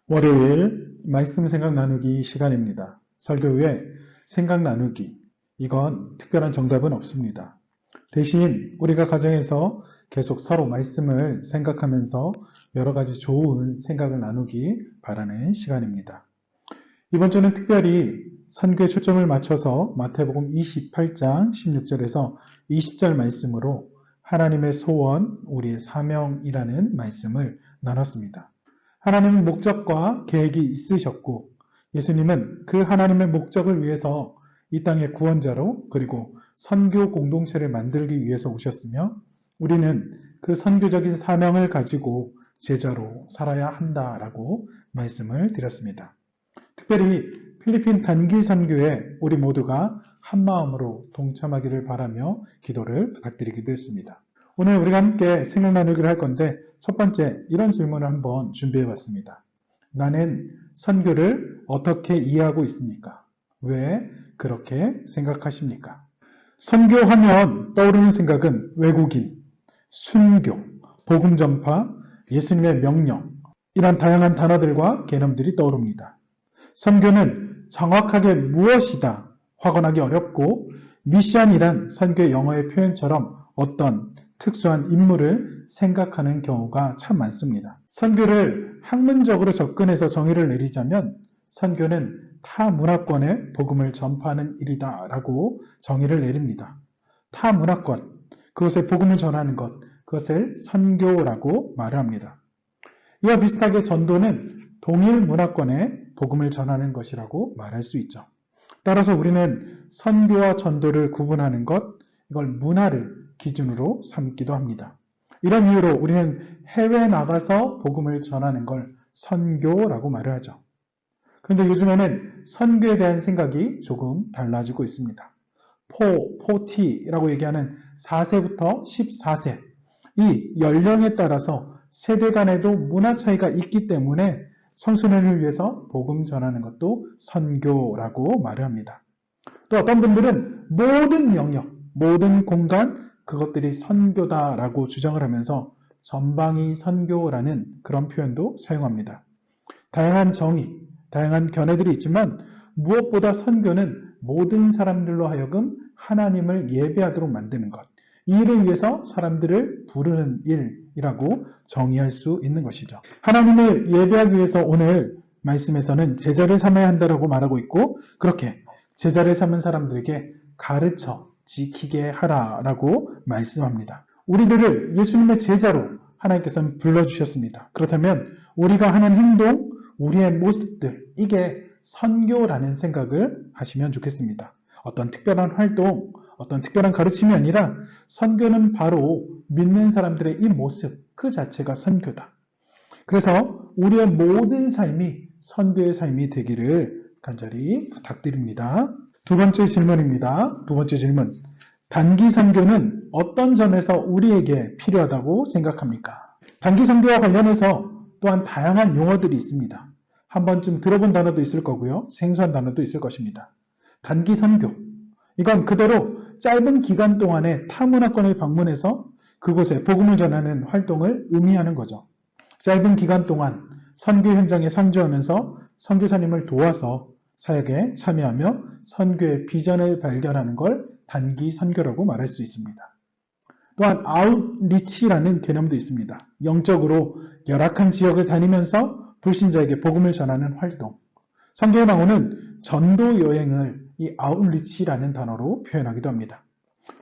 월요일 말씀 생각 나누기 시간입니다. 설교 후에 생각 나누기, 이건 특별한 정답은 없습니다. 대신 우리가 가정에서 계속 서로 말씀을 생각하면서 여러 가지 좋은 생각을 나누기 바라는 시간입니다. 이번 주는 특별히 선교에 초점을 맞춰서 마태복음 28장 16절에서 20절 말씀으로 하나님의 소원, 우리의 사명이라는 말씀을 나눴습니다. 하나님은 목적과 계획이 있으셨고 예수님은 그 하나님의 목적을 위해서 이 땅의 구원자로 그리고 선교 공동체를 만들기 위해서 오셨으며 우리는 그 선교적인 사명을 가지고 제자로 살아야 한다라고 말씀을 드렸습니다. 특별히 필리핀 단기 선교에 우리 모두가 한마음으로 동참하기를 바라며 기도를 부탁드리기도 했습니다. 오늘 우리가 함께 생각 나누기를 할 건데 첫 번째 이런 질문을 한번 준비해 봤습니다. 나는 선교를 어떻게 이해하고 있습니까? 왜 그렇게 생각하십니까? 선교하면 떠오르는 생각은 외국인, 순교, 복음 전파, 예수님의 명령 이런 다양한 단어들과 개념들이 떠오릅니다. 선교는 정확하게 무엇이다 확언하기 어렵고 미션이란 선교의 영어의 표현처럼 어떤 특수한 인물을 생각하는 경우가 참 많습니다. 선교를 학문적으로 접근해서 정의를 내리자면 선교는 타 문화권에 복음을 전파하는 일이다 라고 정의를 내립니다. 타 문화권, 그것에 복음을 전하는 것, 그것을 선교라고 말을 합니다. 이와 비슷하게 전도는 동일 문화권에 복음을 전하는 것이라고 말할 수 있죠. 따라서 우리는 선교와 전도를 구분하는 것, 이걸 문화를 기준으로 삼기도 합니다. 이런 이유로 우리는 해외에 나가서 복음을 전하는 걸 선교라고 말을 하죠. 그런데 요즘에는 선교에 대한 생각이 조금 달라지고 있습니다. 포티라고 얘기하는 4세부터 14세, 이 연령에 따라서 세대 간에도 문화 차이가 있기 때문에 청소년을 위해서 복음 전하는 것도 선교라고 말을 합니다. 또 어떤 분들은 모든 영역, 모든 공간, 그것들이 선교다라고 주장을 하면서 전방위 선교라는 그런 표현도 사용합니다. 다양한 정의, 다양한 견해들이 있지만 무엇보다 선교는 모든 사람들로 하여금 하나님을 예배하도록 만드는 것, 이 일을 위해서 사람들을 부르는 일이라고 정의할 수 있는 것이죠. 하나님을 예배하기 위해서 오늘 말씀에서는 제자를 삼아야 한다라고 말하고 있고 그렇게 제자를 삼은 사람들에게 가르쳐 지키게 하라라고 말씀합니다. 우리들을 예수님의 제자로 하나님께서는 불러주셨습니다. 그렇다면 우리가 하는 행동, 우리의 모습들, 이게 선교라는 생각을 하시면 좋겠습니다. 어떤 특별한 활동, 어떤 특별한 가르침이 아니라 선교는 바로 믿는 사람들의 이 모습, 그 자체가 선교다. 그래서 우리의 모든 삶이 선교의 삶이 되기를 간절히 부탁드립니다. 두 번째 질문입니다. 두 번째 질문. 단기 선교는 어떤 점에서 우리에게 필요하다고 생각합니까? 단기 선교와 관련해서 또한 다양한 용어들이 있습니다. 한 번쯤 들어본 단어도 있을 거고요. 생소한 단어도 있을 것입니다. 단기 선교. 이건 그대로 짧은 기간 동안에 타 문화권을 방문해서 그곳에 복음을 전하는 활동을 의미하는 거죠. 짧은 기간 동안 선교 현장에 상주하면서 선교사님을 도와서 사역에 참여하며 선교의 비전을 발견하는 걸 단기 선교라고 말할 수 있습니다. 또한 아웃리치라는 개념도 있습니다. 영적으로 열악한 지역을 다니면서 불신자에게 복음을 전하는 활동. 성경에 나오는 전도 여행을 이 아웃리치라는 단어로 표현하기도 합니다.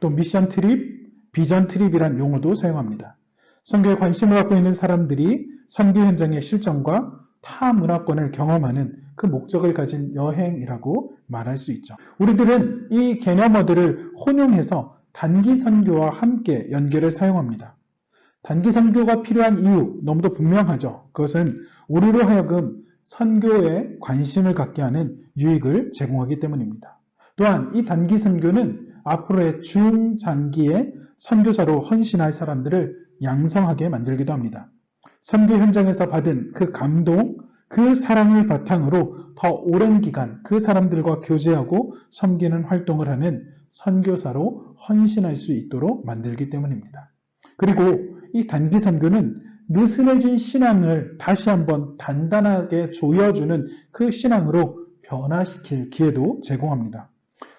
또 미션 트립, 비전 트립이란 용어도 사용합니다. 선교에 관심을 갖고 있는 사람들이 선교 현장의 실정과 타 문화권을 경험하는 그 목적을 가진 여행이라고 말할 수 있죠. 우리들은 이 개념어들을 혼용해서 단기 선교와 함께 연결해 사용합니다. 단기 선교가 필요한 이유 너무도 분명하죠. 그것은 우리로 하여금 선교에 관심을 갖게 하는 유익을 제공하기 때문입니다. 또한 이 단기 선교는 앞으로의 중장기의 선교사로 헌신할 사람들을 양성하게 만들기도 합니다. 선교 현장에서 받은 그 감동, 그 사랑을 바탕으로 더 오랜 기간 그 사람들과 교제하고 섬기는 활동을 하는 선교사로 헌신할 수 있도록 만들기 때문입니다. 그리고 이 단기 선교는 느슨해진 신앙을 다시 한번 단단하게 조여주는 그 신앙으로 변화시킬 기회도 제공합니다.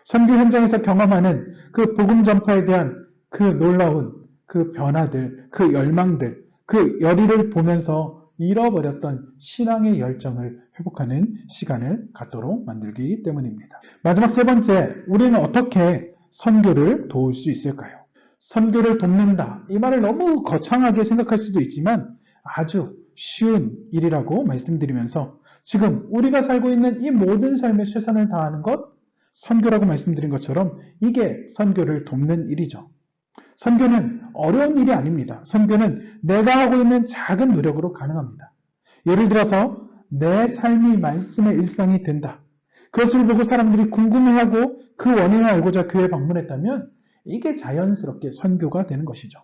선교 현장에서 경험하는 그 복음 전파에 대한 그 놀라운 그 변화들, 그 열망들, 그 열의를 보면서 잃어버렸던 신앙의 열정을 회복하는 시간을 갖도록 만들기 때문입니다. 마지막 세 번째, 우리는 어떻게 선교를 도울 수 있을까요? 선교를 돕는다. 이 말을 너무 거창하게 생각할 수도 있지만 아주 쉬운 일이라고 말씀드리면서 지금 우리가 살고 있는 이 모든 삶에 최선을 다하는 것, 선교라고 말씀드린 것처럼 이게 선교를 돕는 일이죠. 선교는 어려운 일이 아닙니다. 선교는 내가 하고 있는 작은 노력으로 가능합니다. 예를 들어서 내 삶이 말씀의 일상이 된다. 그것을 보고 사람들이 궁금해하고 그 원인을 알고자 교회에 방문했다면 이게 자연스럽게 선교가 되는 것이죠.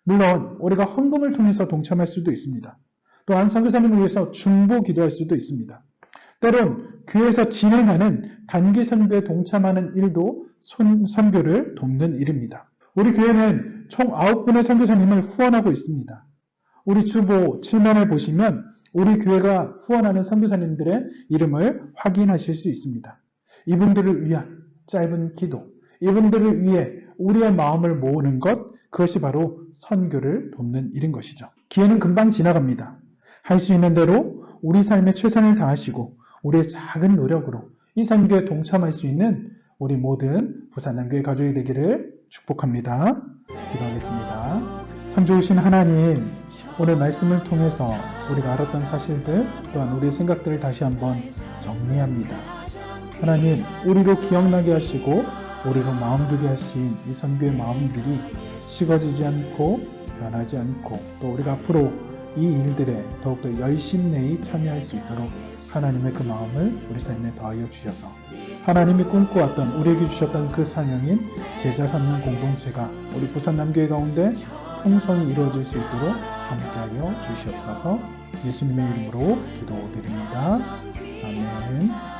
물론 우리가 헌금을 통해서 동참할 수도 있습니다. 또한 선교사님을 위해서 중보 기도할 수도 있습니다. 때론 교회에서 진행하는 단기 선교에 동참하는 일도 선교를 돕는 일입니다. 우리 교회는 총 9분의 선교사님을 후원하고 있습니다. 우리 주보 7면을 보시면 우리 교회가 후원하는 선교사님들의 이름을 확인하실 수 있습니다. 이분들을 위한 짧은 기도, 이분들을 위해 우리의 마음을 모으는 것, 그것이 바로 선교를 돕는 일인 것이죠. 기회는 금방 지나갑니다. 할 수 있는 대로 우리 삶에 최선을 다하시고 우리의 작은 노력으로 이 선교에 동참할 수 있는 우리 모든 부산남교회 가족이 되기를 축복합니다. 기도하겠습니다. 참 좋으신 하나님, 오늘 말씀을 통해서 우리가 알았던 사실들 또한 우리의 생각들을 다시 한번 정리합니다. 하나님, 우리로 기억나게 하시고 우리로 마음두게 하신 이 선교의 마음들이 식어지지 않고 변하지 않고 또 우리가 앞으로 이 일들에 더욱더 열심히 참여할 수 있도록 하나님의 그 마음을 우리 삶에 더하여 주셔서 하나님이 꿈꿔왔던 우리에게 주셨던 그 사명인 제자 삼는 공동체가 우리 부산남교회 가운데 풍성히 이루어질 수 있도록 함께하여 주시옵소서. 예수님의 이름으로 기도드립니다. 아멘.